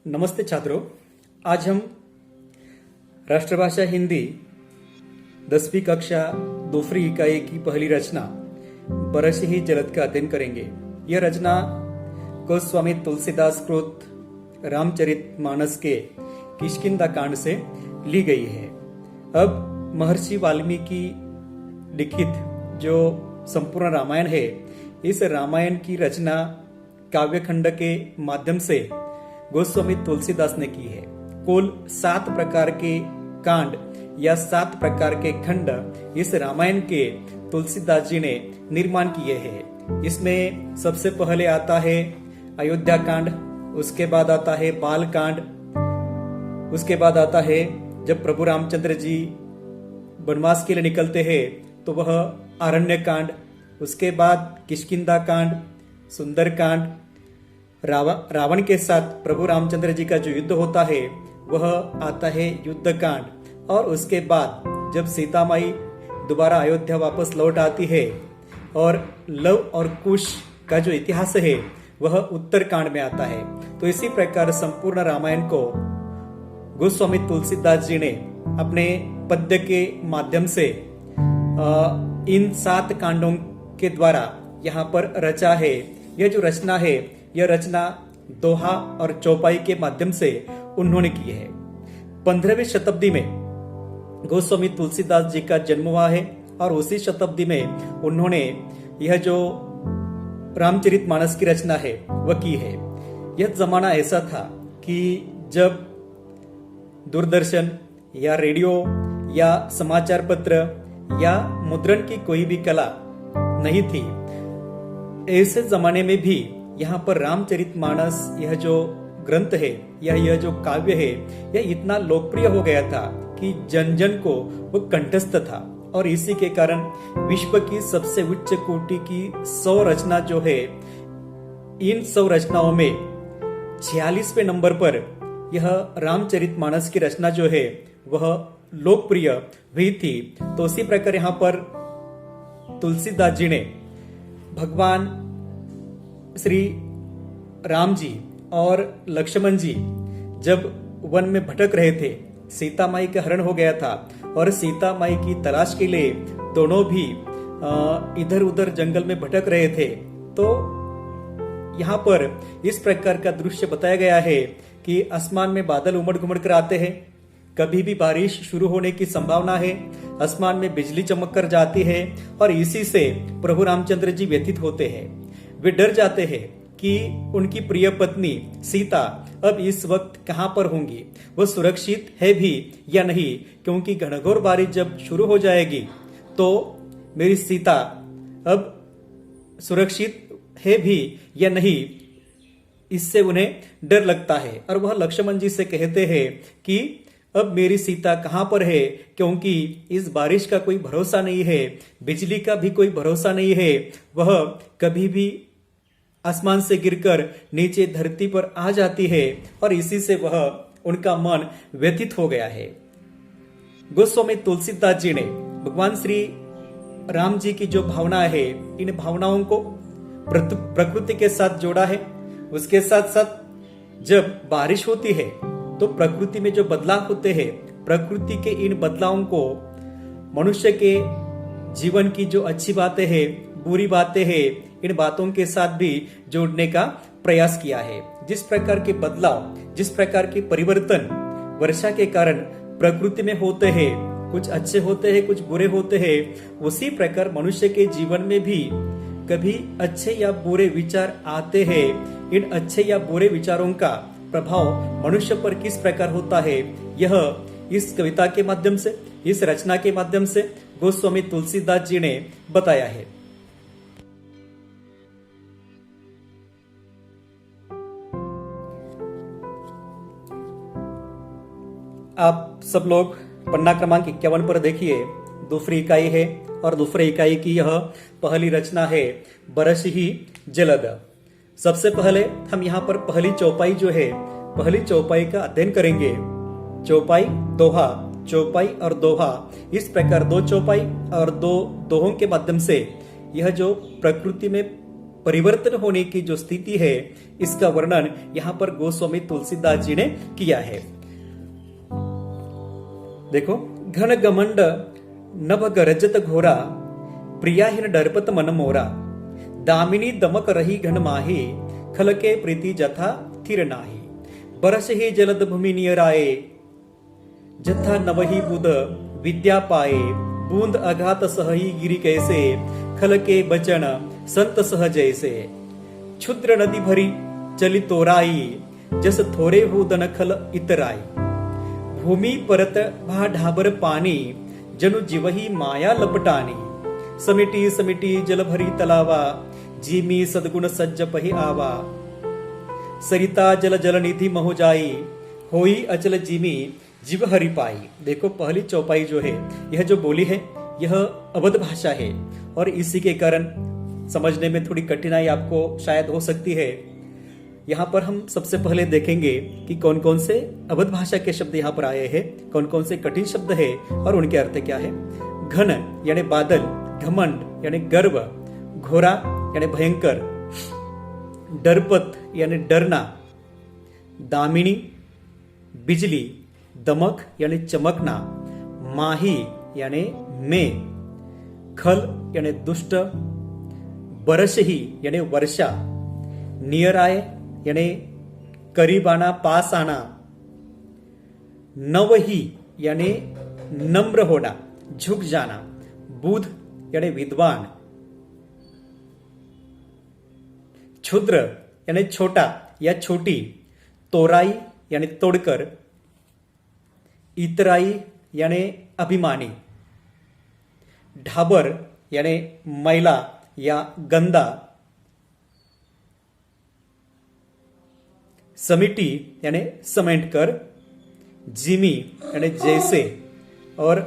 नमस्ते छात्रों, आज हम राष्ट्रभाषा हिंदी 10वीं कक्षा दूसरी इकाई की पहली रचना बरस ही जलद का अध्ययन करेंगे। यह रचना गोस्वामी तुलसीदास कृत रामचरितमानस के किष्किंधा कांड से ली गई है। अब महर्षि वाल्मीकि लिखित जो संपूर्ण रामायण है, इस रामायण की रचना काव्यखंड के माध्यम से गोस्वामी तुलसीदास ने की है। कुल 7 प्रकार के कांड या 7 प्रकार के खंड इस रामायण के तुलसीदास जी ने निर्माण किए हैं। इसमें सबसे पहले आता है अयोध्या कांड, उसके बाद आता है बाल कांड, उसके बाद आता है जब प्रभु रामचंद्र जी वनवास के लिए निकलते हैं तो वह आरण्य कांड, उसके बाद किष्किंधा कांड, सुंदर कांड, रावण के साथ प्रभु रामचंद्र जी का जो युद्ध होता है वह आता है युद्ध कांड, और उसके बाद जब सीता माई दोबारा अयोध्या वापस लौट आती है और लव और कुश का जो इतिहास है वह उत्तर कांड में आता है। तो इसी प्रकार संपूर्ण रामायण को गोस्वामी तुलसीदास जी ने अपने पद्य के माध्यम से इन 7 कांडों के द्वारा यहाँ पर रचा है। यह जो रचना है, यह रचना दोहा और चौपाई के माध्यम से उन्होंने की है। 15वीं शताब्दी में गोस्वामी तुलसीदास जी का जन्म हुआ है और उसी शताब्दी में उन्होंने यह जो रामचरितमानस की रचना है वह की है। यह जमाना ऐसा था कि जब दूरदर्शन या रेडियो या समाचार पत्र या मुद्रण की कोई भी कला नहीं थी। ऐसे जमाने में भी यहाँ पर रामचरितमानस यह जो ग्रंथ है या यह जो काव्य है, यह इतना लोकप्रिय हो गया था कि जन जन को वो कंठस्थ था। और इसी के कारण विश्व की सबसे उच्च कोटि की 100 रचना जो है, इन 100 रचनाओं में 46वें नंबर पर यह रामचरितमानस की रचना जो है वह लोकप्रिय हुई थी। तो उसी प्रकार यहाँ पर तुलसीदास जी ने भगवान श्री राम जी और लक्ष्मण जी जब वन में भटक रहे थे, सीता माई का हरण हो गया था और सीता माई की तलाश के लिए दोनों भी इधर उधर जंगल में भटक रहे थे। तो यहाँ पर इस प्रकार का दृश्य बताया गया है कि आसमान में बादल उमड़ घुमड़ कर आते हैं, कभी भी बारिश शुरू होने की संभावना है, आसमान में बिजली चमक कर जाती है और इसी से प्रभु रामचंद्र जी व्यथित होते हैं। वे डर जाते हैं कि उनकी प्रिय पत्नी सीता अब इस वक्त कहां पर होंगी, वो सुरक्षित है भी या नहीं, क्योंकि घनघोर बारिश जब शुरू हो जाएगी तो मेरी सीता अब सुरक्षित है भी या नहीं, इससे उन्हें डर लगता है। और वह लक्ष्मण जी से कहते हैं कि अब मेरी सीता कहां पर है, क्योंकि इस बारिश का कोई भरोसा नहीं है, बिजली का भी कोई भरोसा नहीं है, वह कभी भी आसमान से गिरकर नीचे धरती पर आ जाती है और इसी से वह उनका मन व्यथित हो गया है। गोस्वामी तुलसीदास जी ने भगवान श्री राम जी की जो भावना है, इन भावनाओं को प्रकृति के साथ जोड़ा है। उसके साथ साथ जब बारिश होती है तो प्रकृति में जो बदलाव होते हैं, प्रकृति के इन बदलावों को मनुष्य के जीवन की जो अच्छी बातें हैं, बुरी बातें हैं, इन बातों के साथ भी जोड़ने का प्रयास किया है। जिस प्रकार के बदलाव, जिस प्रकार के परिवर्तन वर्षा के कारण प्रकृति में होते हैं, कुछ अच्छे होते हैं, कुछ बुरे होते हैं, उसी प्रकार मनुष्य के जीवन में भी कभी अच्छे या बुरे विचार आते हैं। इन अच्छे या बुरे विचारों का प्रभाव मनुष्य पर किस प्रकार होता है, यह इस कविता के माध्यम से, इस रचना के माध्यम से गोस्वामी तुलसीदास जी ने बताया है। आप सब लोग पन्ना क्रमांक 51 पर देखिए, दूसरी इकाई है और दूसरी इकाई की यह पहली रचना है बरस ही जलद। सबसे पहले हम यहाँ पर पहली चौपाई जो है, पहली चौपाई का अध्ययन करेंगे। चौपाई, दोहा, चौपाई और दोहा, इस प्रकार 2 चौपाई और 2 दोहों के माध्यम से यह जो प्रकृति में परिवर्तन होने की जो स्थिति है, इसका वर्णन यहाँ पर गोस्वामी तुलसीदास जी ने किया है। देखो, घन घमंड नभ गरजत घोरा, प्रियाहीन डरपत मन मोरा, दामिनी दमक रही घन माही, खलके प्रीति जथा थिर नाही, बरस ही जलद भूमि नियराए, जथा नवही बुध विद्या पाए, बूंद अघात सहही गिरी कैसे, खलके बचन संत सह जैसे, क्षुद्र नदी भरी चली तोराई, जस थोरे हो दन खल इतराई, भूमि परत भा ढाबर पानी, जनु जीवही माया लपटानी, समिटी समिटी जल भरी तलावा, जीमी सदगुण सज्ज पही आवा, सरिता जल जल निधि महो जाई, होई अचल जीमी जीव हरि पाई। देखो, पहली चौपाई जो है, यह जो बोली है, यह अवध भाषा है और इसी के कारण समझने में थोड़ी कठिनाई आपको शायद हो सकती है। यहाँ पर हम सबसे पहले देखेंगे कि कौन कौन से अवध भाषा के शब्द यहाँ पर आए हैं, कौन कौन से कठिन शब्द है और उनके अर्थ क्या है। घन यानी बादल, घमंड यानी गर्व, घोरा यानी भयंकर, डरपत यानी डरना, दामिनी बिजली, दमक यानी चमकना, माही यानी में, खल यानी दुष्ट, बरसही यानी वर्षा, नियर आए यानी करीब आना, पास आना, नवही यानी नम्र होना, झुक जाना, बुध यानी विद्वान, क्षुद्र यानी छोटा या छोटी, तोराई यानी तोड़कर, इतराई यानी अभिमानी, ढाबर यानी मैला या गंदा, समिटी यानी समेट कर, जिमी यानी जैसे और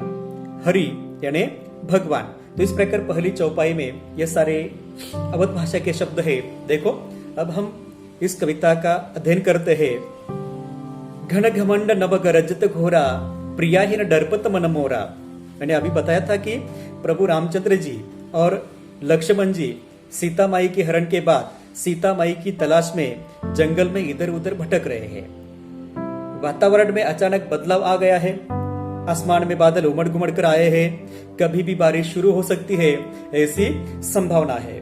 हरि यानी भगवान। तो इस प्रकार पहली चौपाई में ये सारे अवध भाषा के शब्द है। देखो, अब हम इस कविता का अध्ययन करते हैं। घन घमंड नभ गरजत घोरा, प्रियाहीन डरपत मन मोरा। मैंने अभी बताया था कि प्रभु रामचंद्र जी और लक्ष्मण जी सीता माई के हरण के बाद सीता माई की तलाश में जंगल में इधर उधर भटक रहे हैं। वातावरण में अचानक बदलाव आ गया है, आसमान में बादल उमड़ घुमड़ कर आए हैं, कभी भी बारिश शुरू हो सकती है, ऐसी संभावना है।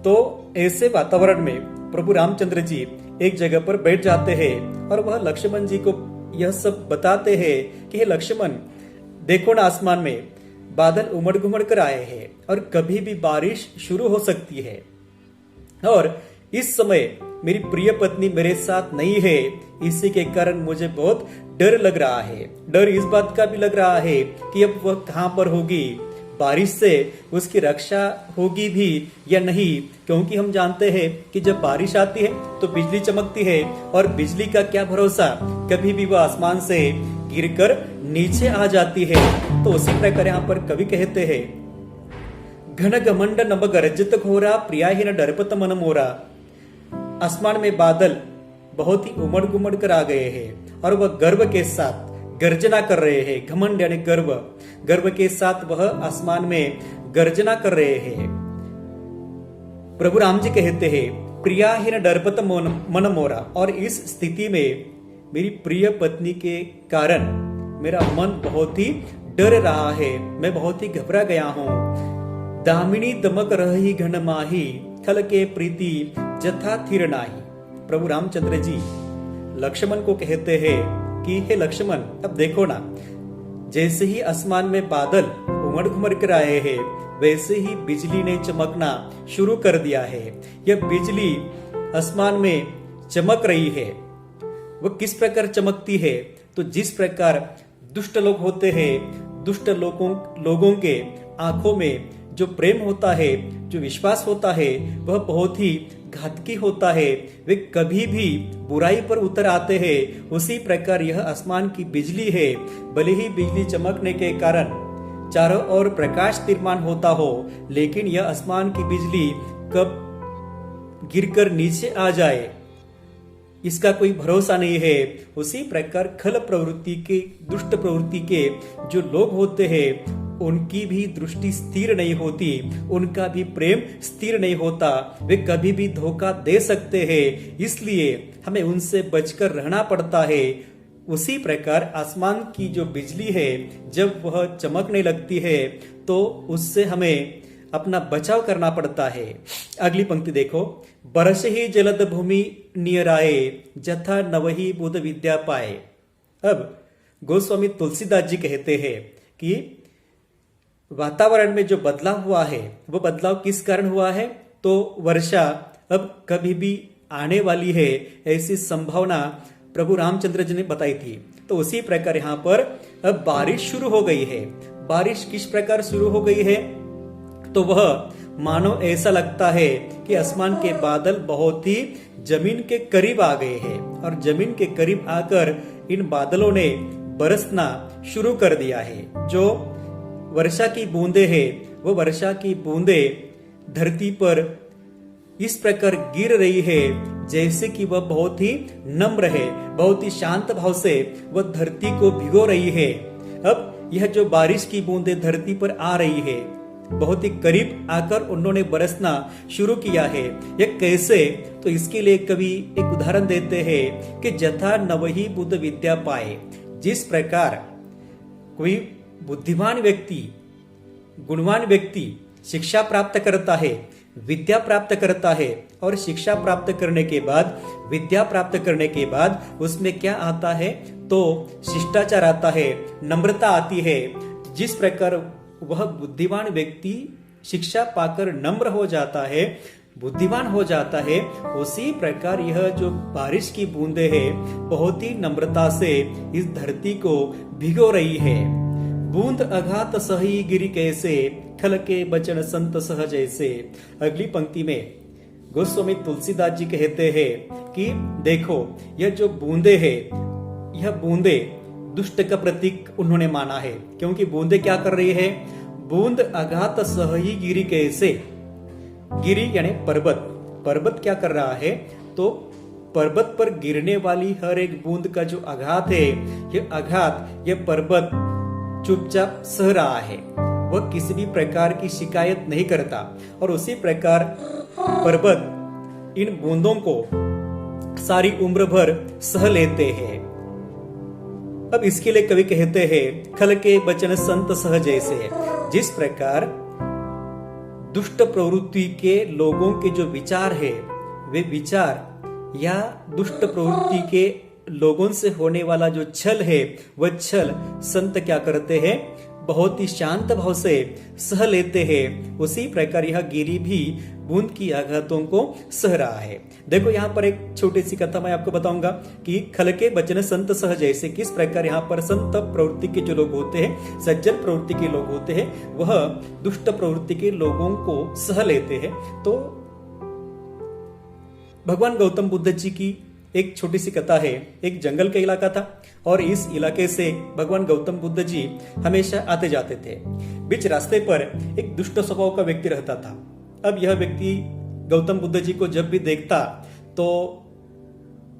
तो ऐसे वातावरण में प्रभु रामचंद्र जी एक जगह पर बैठ जाते हैं और वह लक्ष्मण जी को यह सब बताते हैं कि हे लक्ष्मण, देखो ना, आसमान में बादल उमड़ घुमड़ कर आए हैं और कभी भी बारिश शुरू हो सकती है और इस समय मेरी प्रिय पत्नी मेरे साथ नहीं है, इसी के कारण मुझे बहुत डर लग रहा है। डर इस बात का भी लग रहा है कि अब वह कहां पर होगी, बारिश से उसकी रक्षा होगी भी या नहीं, क्योंकि हम जानते हैं कि जब बारिश आती है तो बिजली चमकती है और बिजली का क्या भरोसा, कभी भी वह आसमान से गिरकर नीचे आ जाती है। तो उसी प्रकार यहाँ पर कवि कहते हैं, घन घमंड नभ गरजत घोरा, प्रियाहीन डरपत मन मोरा। आसमान में बादल बहुत ही उमड़ घुमड़ कर आ गए हैं और वह गर्व के साथ गर्जना कर रहे हैं। घमंड यानी गर्व, गर्व के साथ वह आसमान में गर्जना कर रहे हैं। प्रभु राम जी कहते हैं, प्रियाहीन डरपत मन मोरा। और इस स्थिति में मेरी प्रिय पत्नी के कारण मेरा मन बहुत ही डर रहा है, मैं बहुत ही घबरा गया हूं। दामिनी दमक रही घन माही, खल के प्रीति जथा थिर नाही। प्रभु रामचंद्र जी लक्ष्मण को कहते हैं कि हे लक्ष्मण, अब देखो ना, जैसे ही आसमान में बादल उमड़ घुमड़ कर आए हैं, वैसे ही बिजली ने चमकना शुरू कर दिया है। यह बिजली आसमान में चमक रही है। वह किस प्रकार चमकती है? तो जिस प्रकार दुष्ट लोग होते हैं, दुष्ट लोगों के आंखों में जो प्रेम होता है, जो विश्वास होता है, वह बहुत ही घातकी होता है। वे कभी भी बुराई पर उतर आते हैं। उसी प्रकार यह आसमान की बिजली है। भले ही बिजली चमकने के कारण चारों ओर प्रकाश निर्माण होता हो, लेकिन यह आसमान की बिजली कब गिरकर नीचे आ जाए, इसका कोई भरोसा नहीं है। उसी प्रकार खल प्रवृत्ति के, दुष्ट प्रवृत्ति के जो लोग होते हैं, उनकी भी दृष्टि स्थिर नहीं होती, उनका भी प्रेम स्थिर नहीं होता, वे कभी भी धोखा दे सकते हैं, इसलिए हमें उनसे बचकर रहना पड़ता है। उसी प्रकार आसमान की जो बिजली है जब वह चमकने लगती है तो उससे हमें अपना बचाव करना पड़ता है। अगली पंक्ति देखो, बरस ही जलद भूमि नियराए, जथा नवही बुध विद्या पाए। अब गोस्वामी तुलसीदास जी कहते हैं कि वातावरण में जो बदलाव हुआ है वो बदलाव किस कारण हुआ है, तो वर्षा अब कभी भी आने वाली है ऐसी संभावना प्रभु रामचंद्र जी ने बताई थी। तो उसी प्रकार यहाँ पर अब बारिश शुरू हो गई है। बारिश किस प्रकार शुरू हो गई है, तो वह मानो ऐसा लगता है कि आसमान के बादल बहुत ही जमीन के करीब आ गए हैं और जमीन के करीब आकर इन बादलों ने बरसना शुरू कर दिया है। जो वर्षा की बूंदे हैं वो वर्षा की बूंदे धरती पर इस प्रकार गिर रही है जैसे कि वह बहुत ही नम्र है, बहुत ही शांत भाव से वह धरती को भिगो रही है। अब यह जो बारिश की बूंदे धरती पर आ रही है बहुत ही करीब आकर उन्होंने बरसना शुरू किया है। यह कैसे, तो इसके लिए कवि एक उदाहरण देते हैं कि जथा नवही बुध विद्या पाए। जिस प्रकार कोई बुद्धिमान व्यक्ति, गुणवान व्यक्ति शिक्षा प्राप्त करता है, विद्या प्राप्त करता है और शिक्षा प्राप्त करने के बाद, विद्या प्राप्त करने के बाद उसमें क्या आता है, तो शिष्टाचार आता है, नम्रता आती है। जिस प्रकार वह बुद्धिमान व्यक्ति शिक्षा पाकर नम्र हो जाता है, बुद्धिमान हो जाता है, उसी प्रकार यह जो बारिश की बूंदे है बहुत ही नम्रता से इस धरती को भिगो रही है। बूंद अघात सही गिरी कैसे, खल के बचन संत सह जैसे। अगली पंक्ति में गोस्वामी तुलसीदास जी कहते हैं कि देखो यह जो बूंदे है, यह बूंदे दुष्ट का प्रतीक उन्होंने माना है, क्योंकि बूंदे क्या कर रही है, बूंद अघात सही गिरी कैसे। गिरी यानी पर्वत, पर्वत क्या कर रहा है, तो पर्वत पर गिरने वाली हर एक बूंद का जो आघात है, यह आघात, यह पर्वत चुपचाप सह रहा है, वह किसी भी प्रकार की शिकायत नहीं करता। और उसी प्रकार पर्वत इन बूंदों को सारी उम्र भर सह लेते हैं। अब इसके लिए कवि कहते हैं, खल के बचन संत सह जैसे। जिस प्रकार दुष्ट प्रवृत्ति के लोगों के जो विचार है, वे विचार या दुष्ट प्रवृत्ति के लोगों से होने वाला जो छल है, वह छल संत क्या करते हैं, बहुत ही शांत भाव से सह लेते हैं। उसी प्रकार यह गिरी भी बूंद की आघातों को सह रहा है। देखो यहाँ पर एक छोटी सी कथा मैं आपको बताऊंगा कि खल के बचन संत सह जैसे, किस प्रकार यहाँ पर संत प्रवृत्ति के जो लोग होते हैं, सज्जन प्रवृत्ति के लोग होते हैं, वह दुष्ट प्रवृत्ति के लोगों को सह लेते हैं। तो भगवान गौतम बुद्ध जी की एक छोटी सी कथा है। एक जंगल का इलाका था और इस इलाके से भगवान गौतम बुद्ध जी हमेशा आते जाते थे। बीच रास्ते पर एक दुष्ट स्वभाव का व्यक्ति रहता था। अब यह व्यक्ति गौतम बुद्ध जी को जब भी देखता तो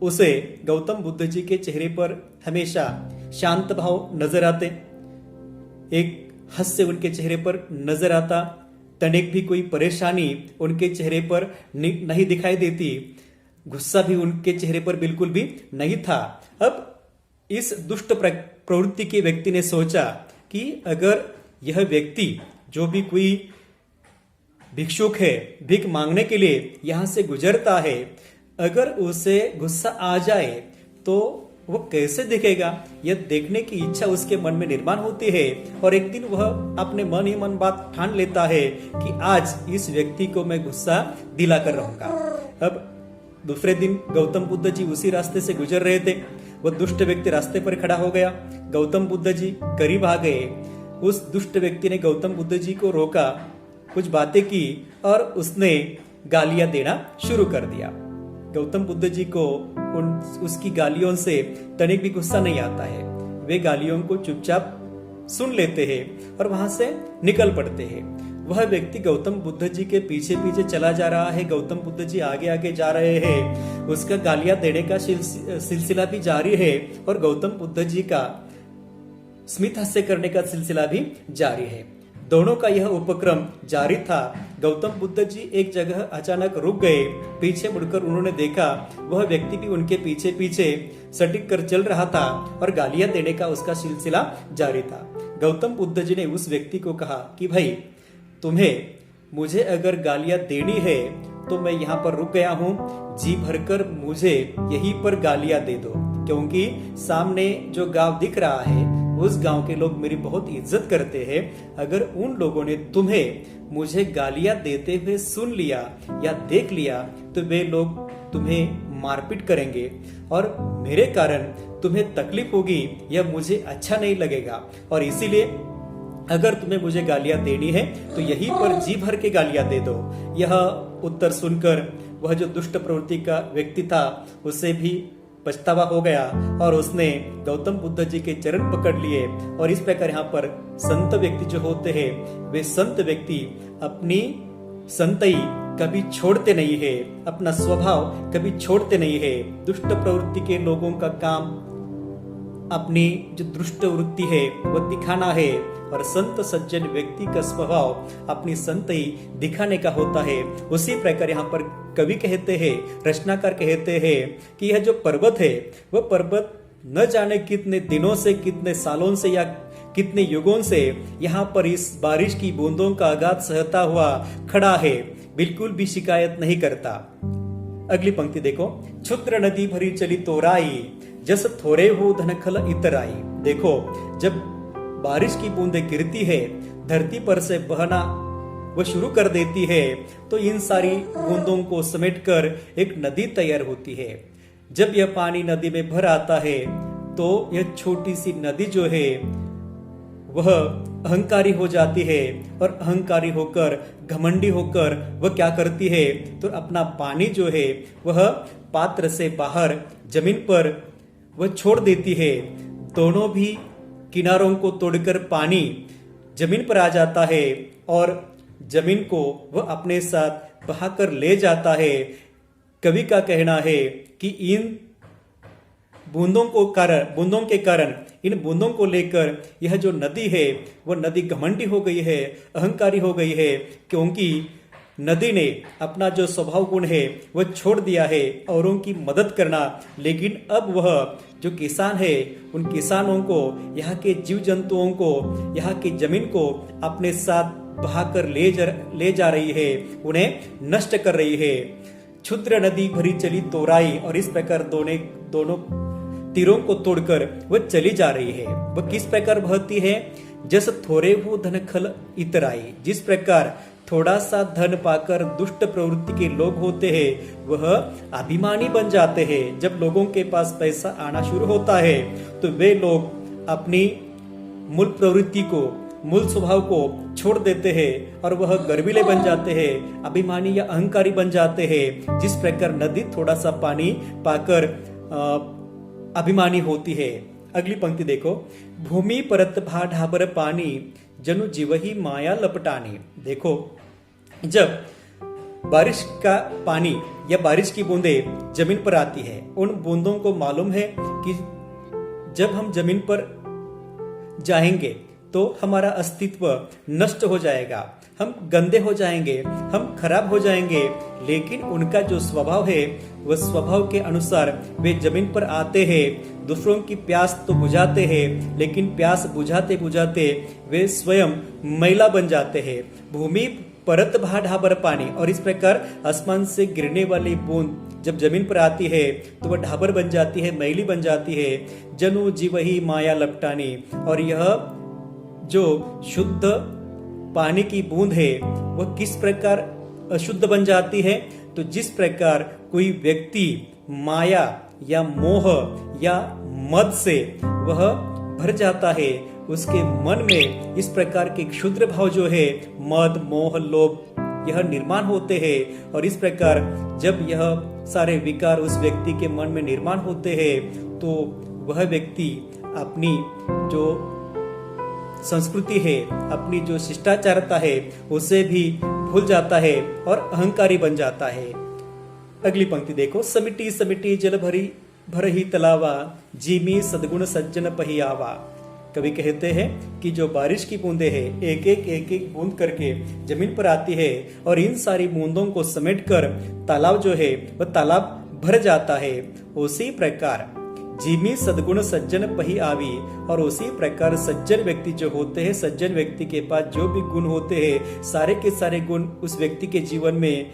उसे गौतम बुद्ध जी के चेहरे पर हमेशा शांत भाव नजर आते, एक हास्य उनके चेहरे पर नजर आता, तनिक भी कोई परेशानी उनके चेहरे पर नहीं दिखाई देती, गुस्सा भी उनके चेहरे पर बिल्कुल भी नहीं था। अब इस दुष्ट प्रवृत्ति के व्यक्ति ने सोचा कि अगर यह व्यक्ति जो भी कोई भिक्षुक है, भीख मांगने के लिए यहां से गुजरता है, अगर उसे गुस्सा आ जाए तो वो कैसे दिखेगा, यह देखने की इच्छा उसके मन में निर्माण होती है। और एक दिन वह अपने मन ही मन बात ठान लेता है कि आज इस व्यक्ति को मैं गुस्सा दिलाकर रहूंगा। अब दूसरे दिन गौतम बुद्ध जी उसी रास्ते से गुजर रहे थे। वह दुष्ट व्यक्ति रास्ते पर खड़ा हो गया, गौतम बुद्ध जी करीब आ गए। उस दुष्ट व्यक्ति ने गौतम बुद्ध जी को रोका, कुछ बातें की और उसने गालियां देना शुरू कर दिया। गौतम बुद्ध जी को उसकी गालियों से तनिक भी गुस्सा नहीं आता है। वे गालियों को चुपचाप सुन लेते हैं और वहां से निकल पड़ते हैं। वह व्यक्ति गौतम बुद्ध जी के पीछे पीछे चला जा रहा है, गौतम बुद्ध जी आगे आगे जा रहे हैं, उसका गालियां देने का सिलसिला भी जारी है और गौतम बुद्ध जी का स्मित हास्य करने का सिलसिला भी जारी है। दोनों का यह उपक्रम जारी था। गौतम बुद्ध जी एक जगह अचानक रुक गए। पीछे मुड़कर उन्होंने देखा वह व्यक्ति भी उनके पीछे पीछे सटिक कर चल रहा था और गालियां देने का उसका सिलसिला जारी था। गौतम बुद्ध जी ने उस व्यक्ति को कहा कि भाई, तुम्हें मुझे अगर गालियां देनी है तो मैं यहाँ पर रुक गया हूँ, जी भरकर मुझे यहीं पर गालियां दे दो, क्योंकि सामने जो गांव दिख रहा है उस गांव के लोग मेरी बहुत इज्जत करते हैं। अगर उन लोगों ने तुम्हें मुझे गालियां देते हुए सुन लिया या देख लिया तो वे लोग तुम्हें मारपीट करेंगे और मेरे कारण तुम्हें तकलीफ होगी, यह मुझे अच्छा नहीं लगेगा। और इसीलिए अगर तुम्हें मुझे गालियां देनी है तो यहीं पर जी भर के गालियां दे दो। यह उत्तर सुनकर वह जो दुष्ट प्रवृत्ति का व्यक्ति था उसे भी पछतावा हो गया और उसने गौतम बुद्ध जी के चरण पकड़ लिए। और इस प्रकार यहाँ पर संत व्यक्ति जो होते हैं वे संत व्यक्ति अपनी संतई कभी छोड़ते नहीं है, अपना स्वभाव कभी छोड़ते नहीं है। दुष्ट प्रवृत्ति के लोगों का काम अपनी जो दुष्ट वृत्ति है वह दिखाना है और संत सज्जन व्यक्ति का स्वभाव अपनी संतई दिखाने का होता है। उसी प्रकार यहाँ पर कवि कहते हैं, रचनाकार कहते हैं कि यह जो पर्वत है वह पर्वत न जाने कितने दिनों से, कितने सालों से या कितने युगों से यहाँ पर इस बारिश की बूंदों का आघात सहता हुआ खड़ा है, बिल्कुल भी शिकायत नहीं करता। अगली पंक्ति देखो, क्षुद्र नदी भरी चली तोराई, जस थोरे हो धनखल इतराई। देखो, जब बारिश की बूंदें गिरती है, धरती पर से बहना वो शुरू कर देती है तो इन सारी बूंदों को समेटकर एक नदी तैयार होती है। जब यह पानी नदी में भर आता है तो यह छोटी सी नदी जो है वह अहंकारी हो जाती है और अहंकारी होकर, घमंडी होकर वह क्या करती है तो अपना पानी जो है वह पात्र से बाहर जमीन पर वह छोड़ देती है। दोनों भी किनारों को तोड़कर पानी जमीन पर आ जाता है और जमीन को वह अपने साथ बहाकर ले जाता है। कवि का कहना है कि इन बूंदों के कारण इन बूंदों को लेकर यह जो नदी है वह नदी घमंडी हो गई है, अहंकारी हो गई है, क्योंकि नदी ने अपना जो स्वभाव गुण है वह छोड़ दिया है औरों की मदद करना। लेकिन अब वह जो किसान है उन किसानों को, यहाँ के जीव जंतुओं को, यहाँ की जमीन को अपने साथ बहाकर ले जा रही है, उन्हें नष्ट कर रही है। क्षुद्र नदी भरी चली तोराई, और इस प्रकार दोनों तीरों को तोड़कर वह चली जा रही है। वह किस प्रकार बहती है? जस थोरे हो धन खल इतराई। जिस प्रकार थोड़ा सा धन पाकर दुष्ट प्रवृत्ति के लोग होते हैं वह अभिमानी बन जाते हैं। जब लोगों के पास पैसा आना शुरू होता है तो वे लोग अपनी मूल प्रवृत्ति को, मूल स्वभाव को छोड़ देते हैं और वह गर्विले बन जाते हैं, अभिमानी या अहंकारी बन जाते हैं। जिस प्रकार नदी थोड़ा सा पानी पाकर अभिमानी होती है। अगली पंक्ति देखो, भूमि परत भा ढाबर पानी, जनु जीवही माया लपटानी। देखो, जब बारिश का पानी या बारिश की बूंदें जमीन पर आती है, उन बूंदों को मालूम है कि जब हम जमीन पर जाएंगे तो हमारा अस्तित्व नष्ट हो जाएगा, हम गंदे हो जाएंगे, हम खराब हो जाएंगे। लेकिन उनका जो स्वभाव है वह स्वभाव के अनुसार वे जमीन पर आते हैं, दूसरों की प्यास तो बुझाते हैं, लेकिन प्यास बुझाते बुझाते वे स्वयं मैला बन जाते हैं। भूमि परत भा ढाबर पानी, और इस प्रकार आसमान से गिरने वाली बूंद जब जमीन पर आती है तो वह ढाबर बन जाती है, मैली बन जाती है। जनु जीवही माया लपटानी, और यह जो शुद्ध पानी की बूंद है वह किस प्रकार अशुद्ध बन जाती है? तो जिस प्रकार कोई व्यक्ति माया या मोह या मद से वह भर जाता है, उसके मन में इस प्रकार के क्षुद्र भाव जो है मद, मोह, लोभ यह निर्माण होते हैं। और इस प्रकार जब यह सारे विकार उस व्यक्ति के मन में निर्माण होते हैं तो वह व्यक्ति अपनी जो संस्कृति है, अपनी जो शिष्टाचारता है उसे भी भूल जाता है और अहंकारी बन जाता है। अगली पंक्ति देखो, समिटी समिटी जल भरी भरही तलावा, जीमी सद्गुण सज्जन पहियावा। कवि कहते हैं कि जो बारिश की बूंदे हैं एक एक बूंद करके जमीन पर आती है और इन सारी बूंदों को समेटकर तालाब जो है वह तालाब भर जाता है, उसी प्रकार जिमी सद्गुण सज्जन पही आवी। और उसी प्रकार सज्जन व्यक्ति जो होते हैं, सज्जन व्यक्ति के पास जो भी गुण होते हैं सारे के सारे गुण उस व्यक्ति के जीवन में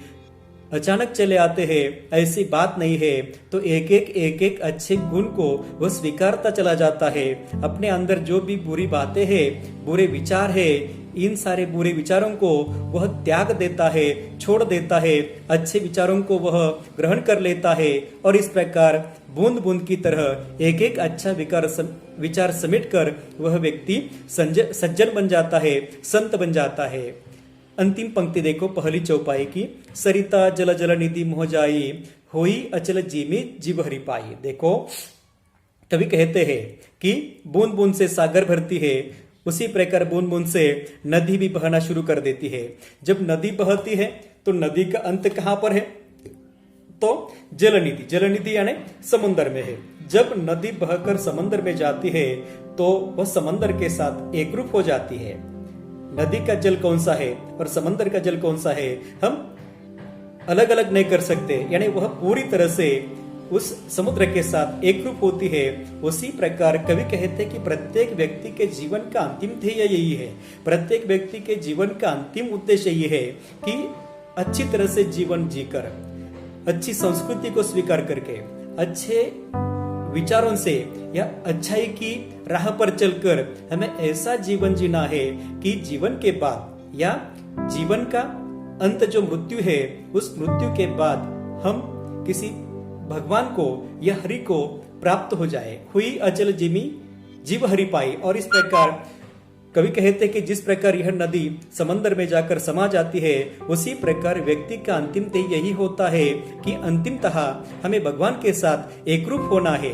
अचानक चले आते हैं, ऐसी बात नहीं है। तो एक एक अच्छे गुण को वह स्वीकारता चला जाता है। अपने अंदर जो भी बुरी बातें हैं, बुरे विचार है, इन सारे बुरे विचारों को वह त्याग देता है, छोड़ देता है, अच्छे विचारों को वह ग्रहण कर लेता है और इस प्रकार बूंद बूंद की तरह एक एक अच्छा विचार समेटकर वह व्यक्ति सज्जन बन जाता है, संत बन जाता है। अंतिम पंक्ति देखो पहली चौपाई की, सरिता जल जल निधि मोह जाई, होई अचल जीमी जीव हरि पाई। देखो कवि कहते हैं कि बूंद बूंद से सागर भरती है, उसी प्रकार बूंद बूंद से नदी भी बहना शुरू कर देती है। जब नदी बहती है तो नदी का अंत कहां पर है? तो जलनिधि यानी समुद्र में है। जब नदी बहकर समुद्र में जाती है तो वह समुद्र के साथ एकरूप हो जाती है। नदी का जल कौन सा है और समंदर का जल कौन सा है हम अलग अलग नहीं कर सकते, यानी वह पूरी तरह से उस समुद्र के साथ एकरूप होती है। उसी प्रकार कवि कहते हैं कि प्रत्येक व्यक्ति के जीवन का अंतिम ध्येय यही है, प्रत्येक व्यक्ति के जीवन का अंतिम उद्देश्य ये है कि अच्छी तरह से जीवन जीकर, अच्छी संस्कृति को स्वीकार करके, अच्छे विचारों से या अच्छाई की राह पर चलकर हमें ऐसा जीवन जीना है कि जीवन के बाद या जीवन का अंत जो मृत्यु है, उस मृत्यु के बाद हम किसी भगवान को या हरि को प्राप्त हो जाए। हुई अचल जिमी जीव हरि पाई। और इस प्रकार कवि कहते हैं कि जिस प्रकार यह नदी समंदर में जाकर समा जाती है, उसी प्रकार व्यक्ति का अंतिम ध्येय यही होता है कि अंतिमतः हमें भगवान के साथ एकरूप होना है।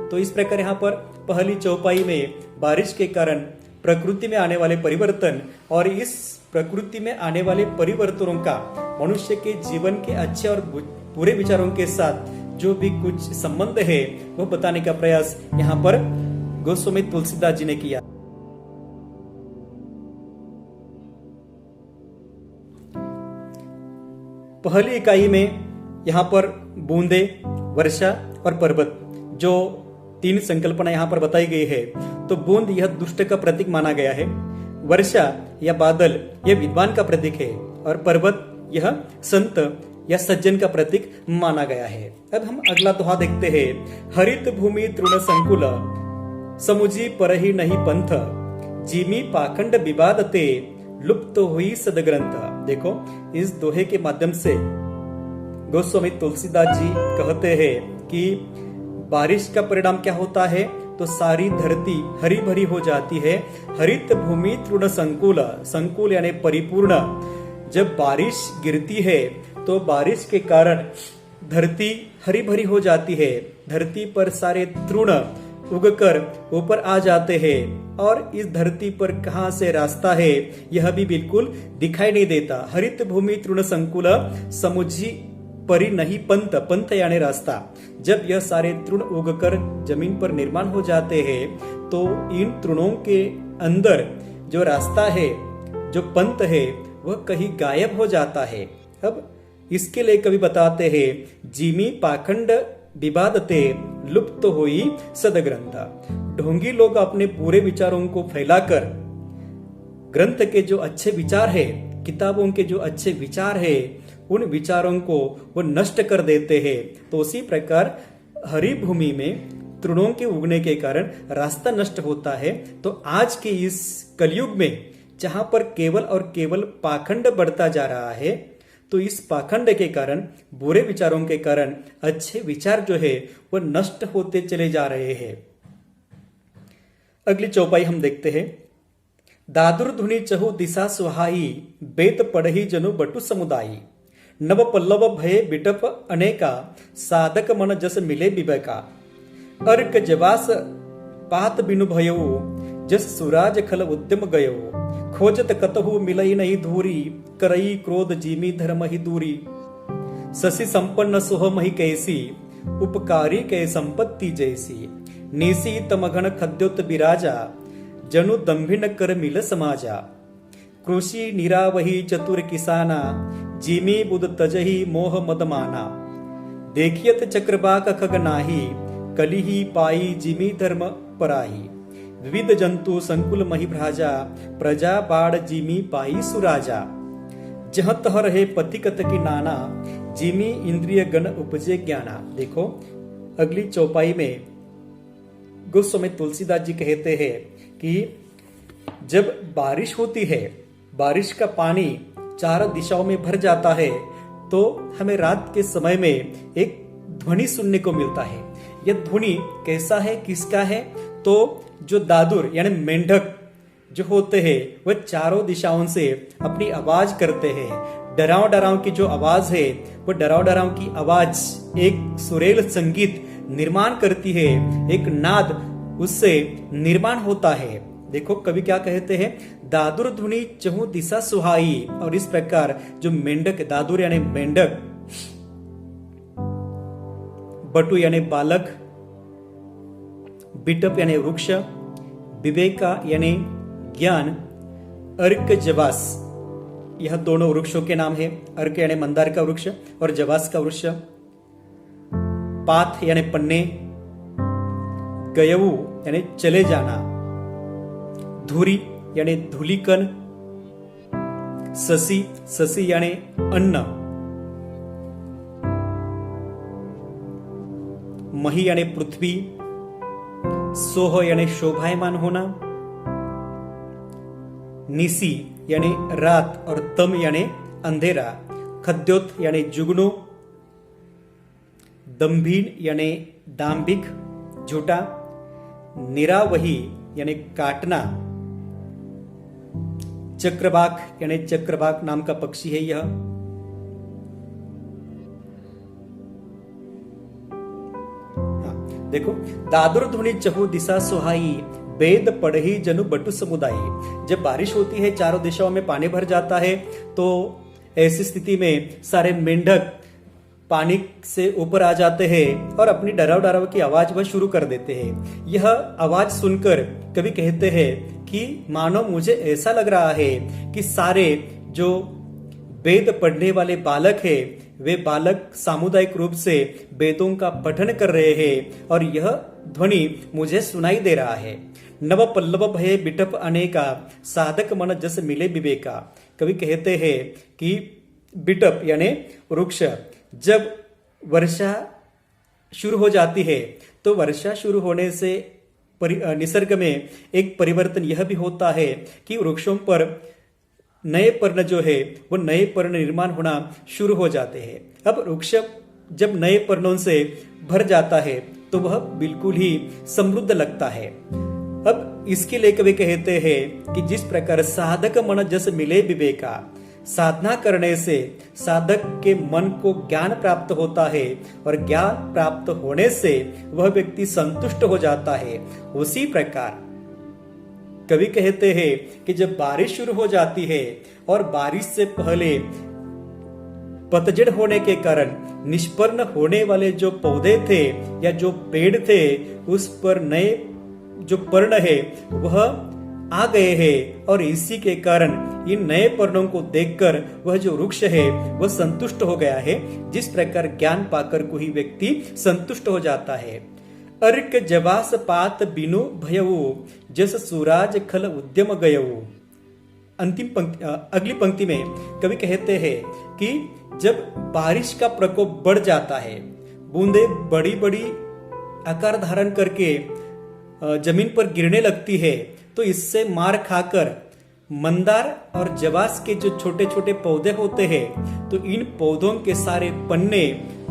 तो इस प्रकार यहाँ पर पहली चौपाई में बारिश के कारण प्रकृति में आने वाले परिवर्तन और इस प्रकृति में आने वाले परिवर्तनों का मनुष्य के जीवन के अच्छे और बुरे विचारों के साथ जो भी कुछ संबंध है वह बताने का प्रयास यहाँ पर गोस्वामी तुलसीदास जी ने किया। पहली इकाई में यहाँ पर बूंदे, वर्षा और पर्वत जो तीन संकल्पना यहाँ पर बताई गई है। तो बूंद यह दुष्ट का प्रतीक माना गया है, वर्षा या बादल यह विद्वान का प्रतीक है और पर्वत यह संत या सज्जन का प्रतीक माना गया है। अब हम अगला दोहा देखते हैं। हरित भूमि तृण संकुल, समुझी परहि नहीं पंथ, जिमी पाखंड विवादते, लुप्त हुई सदग्रंथ। देखो इस दोहे के माध्यम से गोस्वामी तुलसीदास जी कहते हैं कि बारिश का परिणाम क्या होता है, तो सारी धरती हरी भरी हो जाती है। हरित भूमि तृण संकुल, संकुल यानी परिपूर्ण। जब बारिश गिरती है तो बारिश के कारण धरती हरी भरी हो जाती है, धरती पर सारे तृण उगकर ऊपर आ जाते हैं और इस धरती पर कहां से रास्ता है यह भी बिल्कुल दिखाई नहीं देता। हरित भूमि तृण संकुल, समुझी परि नहीं पंथ, पंथ यानी रास्ता। जब यह सारे तृण उगकर जमीन पर निर्माण हो जाते हैं तो इन तृणों के अंदर जो रास्ता है, जो पंथ है, वह कहीं गायब हो जाता है। अब इसके लिए कवि बताते हैं, जिमी पाखंड विवादते, लुप्त हुई सदग्रंथ। ढोंगी लोग अपने पूरे विचारों को फैलाकर ग्रंथ के जो अच्छे विचार है, किताबों के जो अच्छे विचार है, उन विचारों को वो नष्ट कर देते हैं। तो उसी प्रकार हरी भूमि में तृणों के उगने के कारण रास्ता नष्ट होता है। तो आज के इस कलयुग में जहां पर केवल और केवल पाखंड बढ़ता जा रहा है, तो इस पाखंड के कारण, बुरे विचारों के कारण अच्छे विचार जो है वो नष्ट होते चले जा रहे हैं। अगली चौपाई हम देखते हैं। दादुर धुनि चहु दिशा सुहाई, बेत पढ़ही जनु बटु समुदायी, नव पल्लव भय बिटप अनेका, साधक मन जस मिले विवेका, अर्क जवास पात बिनु भयऊ, जस सुराज खल उद्यम गयो, खोजत कतहु मिलई नहीं धूरी, करई क्रोध जीमी धर्म ही दूरी, ससी संपन्न सुह मही कैसी, उपकारी कै संपत्ति जैसी, नीसी तमघन खद्योत बिराजा, जनु दंभिन कर मिल समाजा। कृषि निरावही चतुर किसाना, जिमी बुध तजही मोह मदमाना। देखियत चक्रबाक खग नाही, कलिही पाई जिमी धर्म पराही। विविध जंतु संकुल मही भ्राजा, प्रजा बाढ़ जिमी पाई सुराजा। जह तह रहे पथिकत की नाना, जिमी इंद्रिय गण उपजे ज्ञाना। देखो अगली चौपाई में गोस्वामी तुलसीदास जी कहते हैं कि जब बारिश होती है, बारिश का पानी चारों दिशाओं में भर जाता है, तो हमें रात के समय में एक ध्वनि सुनने को मिलता है। यह ध्वनि कैसा है, किसका है? तो जो दादुर यानी मेंढक जो होते हैं वह चारों दिशाओं से अपनी आवाज करते हैं। डराव डराव की जो आवाज है वो डराव डराव की आवाज एक सुरेल संगीत निर्माण करती है, एक नाद उससे निर्माण होता है। देखो कवि क्या कहते हैं, दादुर ध्वनि चहु दिशा सुहाई। और इस प्रकार जो मेंढक, दादुर यानी मेंढक, बटु यानी बालक, बिटप यानी वृक्ष, विवेका यानी ज्ञान, अर्क जवास, यह दोनों वृक्षों के नाम है। अर्क यानी मंदार का वृक्ष और जवास का वृक्ष। पाथ यानी पन्ने, गयवु यानी चले जाना, धूरी यानी धूलिकन, ससी, ससी यानी अन्न, मही यानी पृथ्वी, सोह यानी शोभायमान होना, निसी यानी रात और तम यानी अंधेरा, खद्योत यानी जुगनू, दंभीन यानी दाम्भिक झूठा, निरावही यानी काटना, चक्रबाक यानी चक्रबाक नाम का पक्षी है यह। देखो दादुर ध्वनि चहु दिशा सुहाई, वेद पढ़ही जनु बटु समुदायी। जब बारिश होती है, चारों दिशाओं में पानी भर जाता है, तो ऐसी स्थिति में सारे मेंढक पानी से ऊपर आ जाते हैं और अपनी डराव डराव की आवाज वह शुरू कर देते हैं। यह आवाज सुनकर कवि कहते हैं कि मानो मुझे ऐसा लग रहा है कि सारे जो वेद पढ़ने वाले बालक है, वे बालक सामुदायिक रूप से वेदों का पठन कर रहे हैं और यह ध्वनि मुझे सुनाई दे रहा है। नव पल्लव भय बिटप अनेका, साधक मन जस मिले विवेका। कवि कहते हैं कि बिटप यानी वृक्ष, जब वर्षा शुरू हो जाती है तो वर्षा शुरू होने से निसर्ग में एक परिवर्तन यह भी होता है कि वृक्षों पर नए पर्ण जो है वो नए पर्ण निर्माण होना शुरू हो जाते हैं। अब वृक्ष जब नए पर्णों से भर जाता है तो वह बिल्कुल ही समृद्ध लगता है। अब इसके लिए कवि कहते हैं कि जिस प्रकार साधक मन जस मिले विवेका, साधना करने से साधक के मन को ज्ञान प्राप्त होता है और ज्ञान प्राप्त होने से वह व्यक्ति संतुष्ट हो जाता है। उसी प्रकार कवि कहते हैं कि जब बारिश शुरू हो जाती है और बारिश से पहले पतझड़ होने के कारण निष्पर्ण होने वाले जो पौधे थे या जो पेड़ थे, उस पर नए जो पर्ण है वह आ गए हैं और इसी के कारण इन नए पर्णों को देखकर वह जो वृक्ष है वह संतुष्ट हो गया है। जिस प्रकार ज्ञान पाकर कोई व्यक्ति संतुष्ट हो जाता है। अर्क जवास पात बिनु भयऊ, जस सूराज खल उद्यम गयऊ। अंतिम पंक्ति, अगली पंक्ति में कवि कहते हैं कि जब बारिश का प्रकोप बढ़ जाता है, बूंदे बड़ी बड़ी आकार धारण करके जमीन पर गिरने लगती है, तो इससे मार खाकर मंदार और जवास के जो छोटे छोटे पौधे होते हैं, तो इन पौधों के सारे पन्ने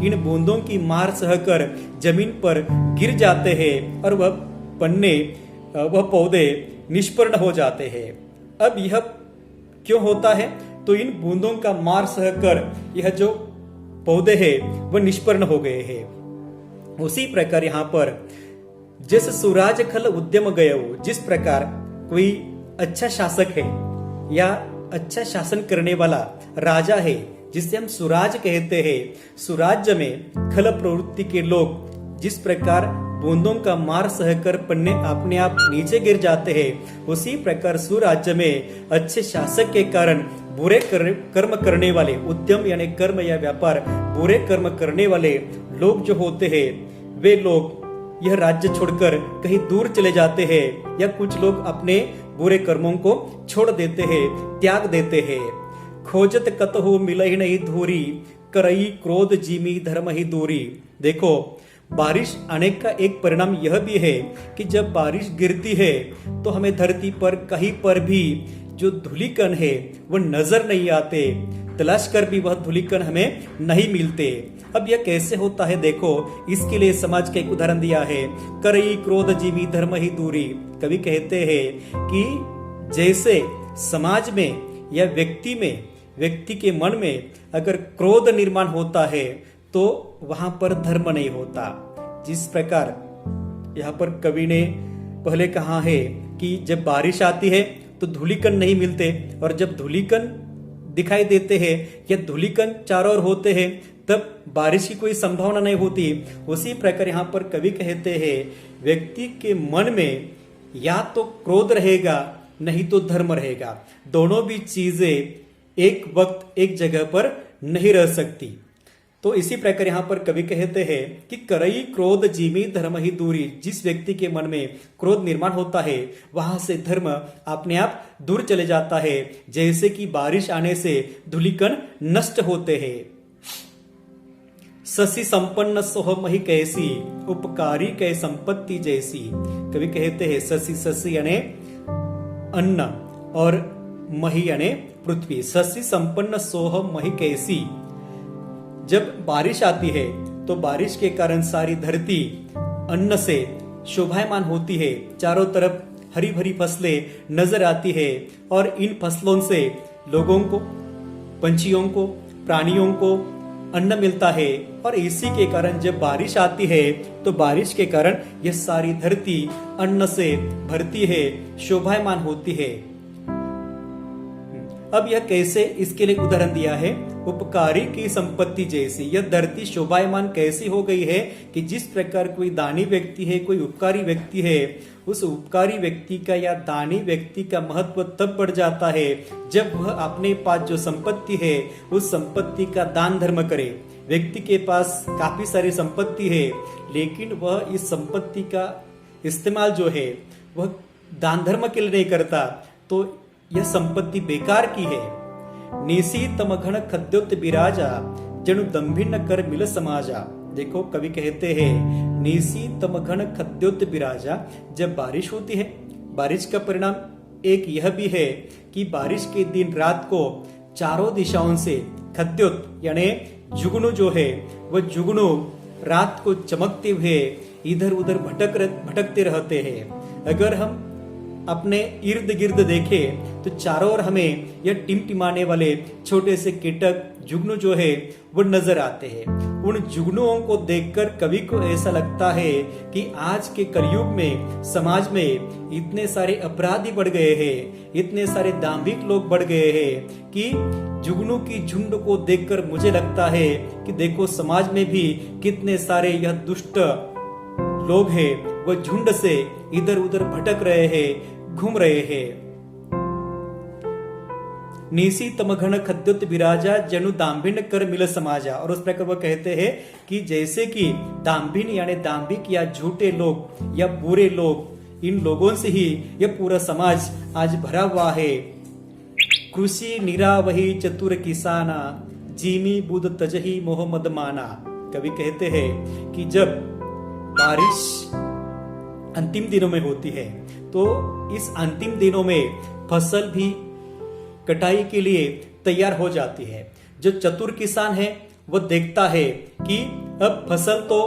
इन बूंदों की मार सहकर जमीन पर गिर जाते हैं और वह पन्ने, वह पौधे निष्पर्ण हो जाते हैं। अब यह क्यों होता है? तो इन बूंदों का मार सहकर यह जो पौधे हैं वह निष्पर्ण हो गए हैं। उसी प्रकार यहाँ पर जिस सूराज खल उद्यम गयो, जिस प्रकार कोई अच्छा शासक है या अच्छा शासन करने वाला राजा है जिसे हम सुराज कहते हैं, सुराज्य में खल प्रवृत्ति के लोग जिस प्रकार बूंदों का मार सहकर पन्ने अपने आप नीचे गिर जाते हैं, उसी प्रकार सुराज्य में अच्छे शासक के कारण बुरे कर्म करने वाले, उद्यम यानी कर्म या व्यापार बुरे कर्म करने वाले लोग जो होते हैं, वे लोग यह राज्य छोड़कर कहीं दूर चले जाते हैं, या कुछ लोग अपने बुरे कर्मों को छोड़ देते हैं, त्याग देते हैं। खोजत कतहु मिलहि नहीं धूरी, करई क्रोध जिमी धर्म ही दूरी। देखो, बारिश आने का एक परिणाम यह भी है कि जब बारिश गिरती है तो हमें धरती पर कहीं पर भी जो धूलिकण है वो नजर नहीं आते, तलाश कर भी वह धूलिकण हमें नहीं मिलते। अब यह कैसे होता है, देखो, इसके लिए समाज का एक उदाहरण दिया है। करई क्रोध जीवी धर्म ही दूरी। कवि कहते हैं कि जैसे समाज में या व्यक्ति के मन में अगर क्रोध निर्माण होता है तो वहां पर धर्म नहीं होता। जिस प्रकार यहाँ पर कवि ने पहले कहा है कि जब बारिश आती है तो धूलिकण नहीं मिलते, और जब धूलिकण दिखाई देते हैं या धूलिकण चारों ओर होते हैं तब बारिश की कोई संभावना नहीं होती। उसी प्रकार यहाँ पर कवि कहते हैं व्यक्ति के मन में या तो क्रोध रहेगा नहीं तो धर्म रहेगा, दोनों भी चीजें एक वक्त एक जगह पर नहीं रह सकती। तो इसी प्रकार यहाँ पर कवि कहते हैं कि करई क्रोध जिमी धर्म ही दूरी। जिस व्यक्ति के मन में क्रोध निर्माण होता है वहां से धर्म अपने आप दूर चले जाता है, जैसे कि बारिश आने से धूलिकण नष्ट होते हैं। ससी संपन्न सोह मही कैसी, उपकारी कै संपत्ति जैसी। कवि कहते हैं ससी यानी अन्न और मही यानी पृथ्वी। ससी संपन्न सोह मही कैसी। जब बारिश आती है तो बारिश के कारण सारी धरती अन्न से शोभायमान होती है, चारों तरफ हरी भरी फसलें नजर आती है, और इन फसलों से लोगों को, पंछियों को, प्राणियों को अन्न मिलता है। और इसी के कारण जब बारिश आती है तो बारिश के कारण यह सारी धरती अन्न से भरती है, शोभायमान होती है। अब यह कैसे, इसके लिए उदाहरण दिया है उपकारी की संपत्ति जैसी। यह धरती शोभायमान कैसी हो गई है कि जिस प्रकार कोई दानी व्यक्ति है, कोई उपकारी व्यक्ति है, उस उपकारी व्यक्ति का या दानी व्यक्ति का महत्व तब बढ़ जाता है जब वह अपने पास जो संपत्ति है उस संपत्ति का दान धर्म करे। व्यक्ति के पास काफी सारी संपत्ति है लेकिन वह इस संपत्ति का इस्तेमाल जो है वह दान धर्म के लिए नहीं करता, तो यह संपत्ति बेकार की है। निसी तमघन खद्योत बिराजा, जनु दंभिन कर मिल समाजा। देखो, कवि कहते हैं निसी तमघन खद्योत बिराजा। जब बारिश होती है, बारिश का परिणाम एक यह भी है कि बारिश के दिन रात को चारों दिशाओं से खद्योत यानी जुगनू जो है वह जुगनू रात को चमकते हुए इधर उधर भटकते रहते हैं। अगर हम अपने इर्द गिर्द देखें तो चारों ओर हमें यह टिमटिमाने वाले छोटे से कीटक जुगनू जो है वो नजर आते हैं। उन जुगनुओं को देखकर कवि को ऐसा लगता है कि आज के कलयुग में समाज में इतने सारे अपराधी बढ़ गए हैं, इतने सारे दाम्भिक लोग बढ़ गए हैं कि जुगनू की झुंड को देखकर मुझे लगता है कि देखो समाज में भी कितने सारे यह दुष्ट लोग हैं, वह झुंड से इधर उधर भटक रहे हैं, घूम रहे हैं। नीसी तमघन खद्योत बिराजा, जनु दाम्भिन कर मिल समाजा। और उस प्रकार वह कहते हैं कि जैसे कि दाम्भिन यानी दाम्भिक या झूठे लोग या बुरे लोग, इन लोगों से ही यह पूरा समाज आज भरा हुआ है। कृषि निरावही चतुर किसाना, जीमी बुध तजही मोह मद माना। कवि कहते हैं कि जब बारिश अंतिम दिनों में होती है तो इस अंतिम दिनों में फसल भी कटाई के लिए तैयार हो जाती है। जो चतुर किसान है वो देखता है कि अब फसल तो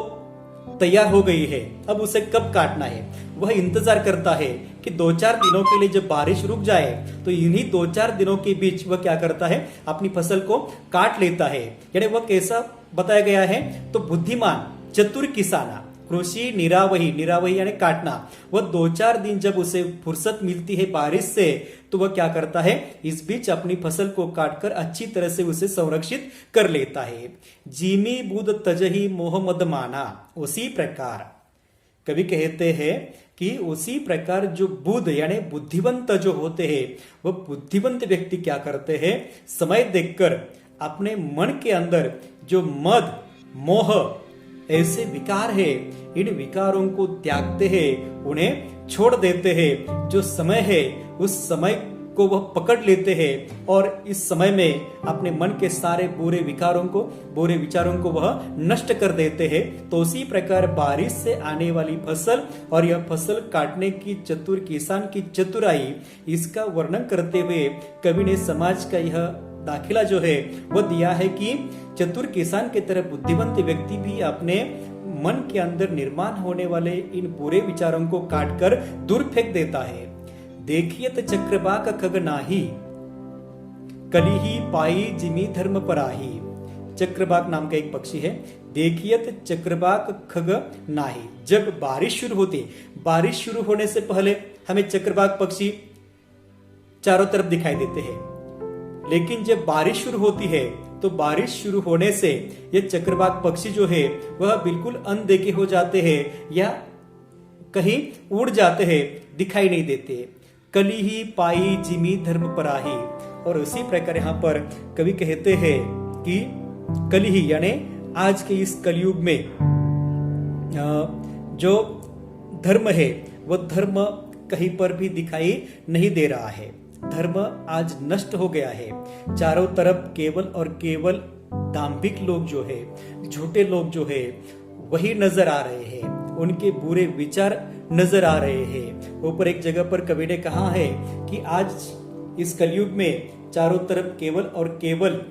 तैयार हो गई है, अब उसे कब काटना है। वह इंतजार करता है कि 2-4 दिनों के लिए जब बारिश रुक जाए तो इन्हीं 2-4 दिनों के बीच वह क्या करता है, अपनी फसल को काट लेता है। यानी वह कैसा बताया गया है, तो बुद्धिमान चतुर किसाना। कृषि निरावही, निरावही यानी काटना। वह 2-4 दिन जब उसे फुर्सत मिलती है बारिश से तो वह क्या करता है, इस बीच अपनी फसल को काटकर अच्छी तरह से उसे संरक्षित कर लेता है। जीमी बुध तजही मोह मद माना। उसी प्रकार कवि कहते हैं कि उसी प्रकार जो बुद्ध यानी बुद्धिवंत जो होते हैं, वो बुद्धिवंत व्यक्ति क्या करते हैं, समय देखकर अपने मन के अंदर जो मद मोह ऐसे विकार है, इन विकारों को त्यागते हैं, उन्हें छोड़ देते हैं। जो समय है उस समय को वह पकड़ लेते हैं और इस समय में अपने मन के सारे बुरे विकारों को, बुरे विचारों को वह नष्ट कर देते हैं। तो उसी प्रकार बारिश से आने वाली फसल और यह फसल काटने की चतुर किसान की चतुराई, इसका वर्णन करते हुए कवि ने समाज का यह दाखिला जो है वह दिया है कि चतुर किसान की तरह बुद्धिवंत व्यक्ति भी अपने मन के अंदर निर्माण होने वाले इन बुरे विचारों को काटकर दूर फेंक देता है। देखियत चक्रवाक खग नाही, कलिही पाई जिमी धर्म पराही। चक्रवाक नाम का एक पक्षी है। देखियत चक्रवाक खग नाही, जब बारिश शुरू होती, बारिश शुरू होने से पहले हमें चक्रवाक पक्षी चारों तरफ दिखाई देते हैं, लेकिन जब बारिश शुरू होती है तो बारिश शुरू होने से ये चक्रवाक पक्षी जो है वह बिल्कुल अनदेखे हो जाते हैं या कहीं उड़ जाते हैं, दिखाई नहीं देते। कली ही पाई जिमी धर्म पराही। और उसी प्रकार यहाँ पर कवि कहते हैं कि कली ही यानी आज के इस कलयुग में जो धर्म है वह धर्म कहीं पर भी दिखाई नहीं दे रहा है। धर्म आज नष्ट हो गया है। चारों तरफ केवल और केवल दाम्भिक लोग जो है, झूठे लोग जो है वही नजर आ रहे हैं, उनके बुरे विचार नजर आ रहे हैं। ऊपर एक जगह पर कवि ने कहा है कि आज इस कलयुग में चारों तरफ केवल और केवल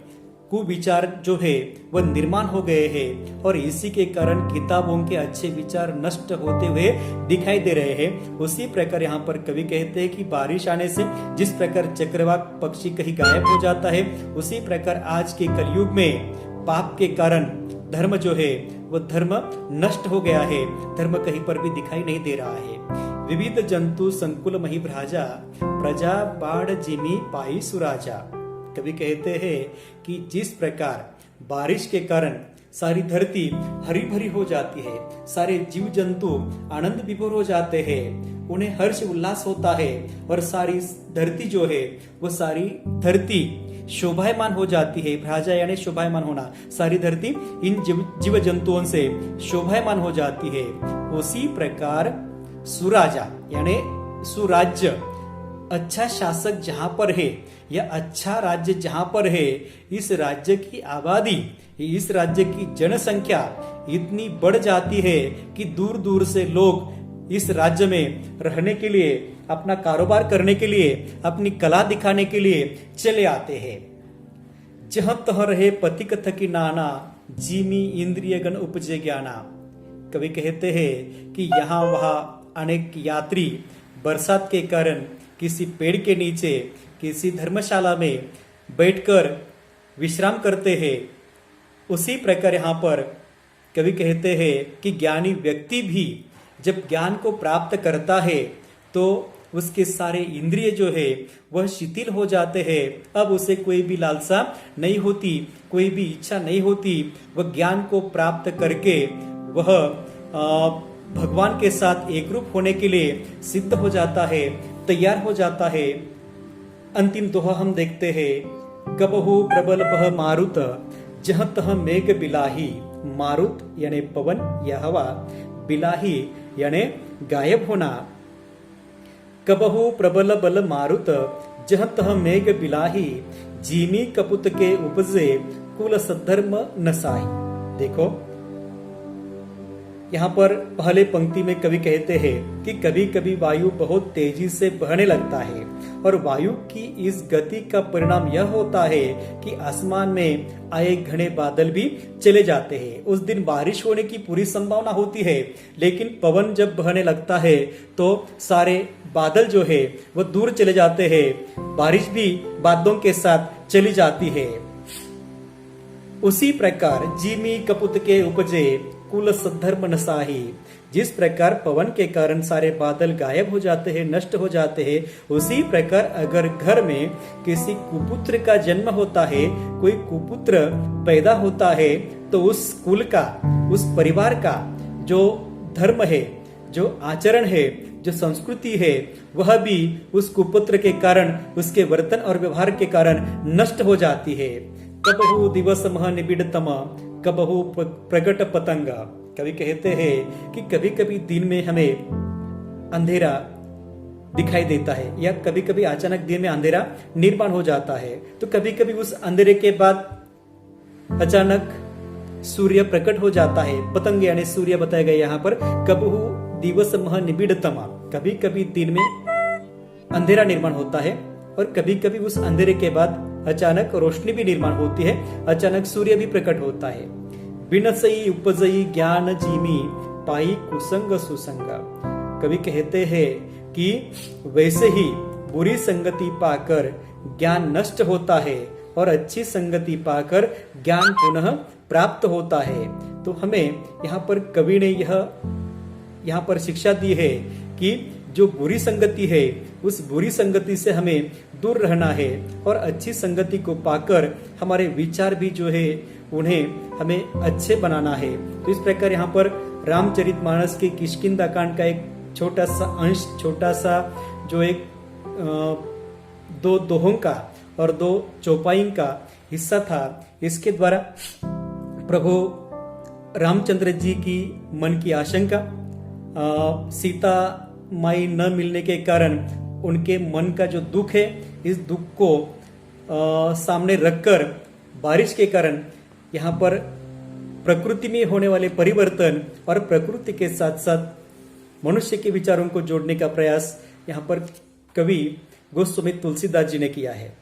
कुविचार जो है वह निर्माण हो गए हैं और इसी के कारण किताबों के अच्छे विचार नष्ट होते हुए दिखाई दे रहे हैं। उसी प्रकार यहाँ पर कवि कहते हैं कि बारिश आने से जिस प्रकार चक्रवाक पक्षी कहीं गायब हो जाता है, उसी प्रकार आज के कलयुग में पाप के कारण धर्म जो है वह धर्म नष्ट हो गया है। धर्म कहीं पर भी दिखाई नहीं दे रहा है। विविध जंतु संकुल मही भ्राजा, प्रजा बाढ़ जिमी पाई सुराजा। कवि कहते हैं कि जिस प्रकार बारिश के कारण सारी धरती हरी भरी हो जाती है, सारे जीव जंतु आनंद विभोर हो जाते हैं, उन्हें हर्ष उल्लास होता है और सारी धरती जो है वो सारी धरती शोभायमान हो जाती है। भ्राजा यानी शोभायमान होना, सारी धरती इन जीव जंतुओं से शोभायमान हो जाती है। उसी प्रकार सुराजा यानी सुराज्य, अच्छा शासक जहां पर है या अच्छा राज्य जहां पर है, इस राज्य की आबादी, इस राज्य की जनसंख्या इतनी बढ़ जाती है कि दूर दूर से लोग इस राज्य में रहने के लिए, अपना कारोबार करने के लिए, अपनी कला दिखाने के लिए चले आते हैं। जहां तह रहे पति कथकी नाना, जीमी इंद्रिय गण उपजे ज्ञाना। कवि कहते हैं कि यहाँ वहां अनेक यात्री बरसात के कारण किसी पेड़ के नीचे, किसी धर्मशाला में बैठकर विश्राम करते हैं। उसी प्रकार यहाँ पर कवि कहते हैं कि ज्ञानी व्यक्ति भी जब ज्ञान को प्राप्त करता है तो उसके सारे इंद्रिय जो है वह शिथिल हो जाते हैं। अब उसे कोई भी लालसा नहीं होती, कोई भी इच्छा नहीं होती। वह ज्ञान को प्राप्त करके वह भगवान के साथ एक रूप होने के लिए सिद्ध हो जाता है, तैयार हो जाता है। अंतिम दोहा हम देखते हैं, कबहू प्रबल बह मारुत, जहां तह मेघ बिलाही। मारुत यानी पवन या हवा, बिलाही यानी गायब होना। कबहू प्रबल बल मारुत, जहां तह मेघ बिलाही। जीमी कपुत के उपजे, कुल सद्धर्म नसाई। देखो यहाँ पर पहले पंक्ति में कवि कहते हैं कि कभी कभी वायु बहुत तेजी से बहने लगता है और वायु की इस गति का परिणाम यह होता है कि आसमान में आए घने बादल भी चले जाते हैं। उस दिन बारिश होने की पूरी संभावना होती है, लेकिन पवन जब बहने लगता है तो सारे बादल जो है वह दूर चले जाते हैं, बारिश भी बादलों के साथ चली जाती है। उसी प्रकार जीमी कपुत के उपजे, कुल सद्धर्म नसाही। जिस प्रकार पवन के कारण सारे बादल गायब हो जाते हैं, नष्ट हो जाते हैं, उसी प्रकार अगर घर में किसी कुपुत्र का जन्म होता है, कोई कुपुत्र पैदा होता है, तो उस कुल का, उस परिवार का जो धर्म है, जो आचरण है, जो संस्कृति है, वह भी उस कुपुत्र के कारण, उसके वर्तन और व्यवहार के कारण नष्ट हो जाती है। कबहु दिवस मह निबिड़तम कबहु प्रगट पतंगा। कवि कहते हैं कि कभी कभी दिन में हमें अंधेरा दिखाई देता है, या कभी कभी अचानक दिन में अंधेरा निर्माण हो जाता है, तो कभी कभी उस अंधेरे के बाद अचानक सूर्य प्रकट हो जाता है। पतंग यानी सूर्य बताया गया यहाँ पर। कबहु दिवस मह निबिड़तमा, कभी कभी दिन में अंधेरा निर्माण होता है, और कभी कभी उस अंधेरे के बाद अचानक रोशनी भी निर्माण होती है, अचानक सूर्य भी प्रकट होता है। बिनसई उपजई ज्ञान जीमी पाई कुसंग सुसंगा। कवि कहते हैं कि वैसे ही बुरी संगति पाकर ज्ञान नष्ट होता है और अच्छी संगति पाकर ज्ञान पुनः प्राप्त होता है। तो हमें यहाँ पर कवि ने यहाँ पर शिक्षा दी है कि जो बुरी संगति है, उस बुरी संगति से हमें दूर रहना है, और अच्छी संगति को पाकर हमारे विचार भी जो है उन्हें हमें अच्छे बनाना है। तो इस प्रकार यहाँ पर रामचरितमानस के किष्किंधा कांड का एक छोटा सा अंश, छोटा सा जो एक 2 दोहों का और 2 चौपाई का हिस्सा था, इसके द्वारा प्रभु रामचंद्र जी की मन की आशंका, सीता माई न मिलने के कारण उनके मन का जो दुख है, इस दुख को सामने रखकर बारिश के कारण यहाँ पर प्रकृति में होने वाले परिवर्तन और प्रकृति के साथ साथ मनुष्य के विचारों को जोड़ने का प्रयास यहाँ पर कवि गोस्वामी तुलसीदास जी ने किया है।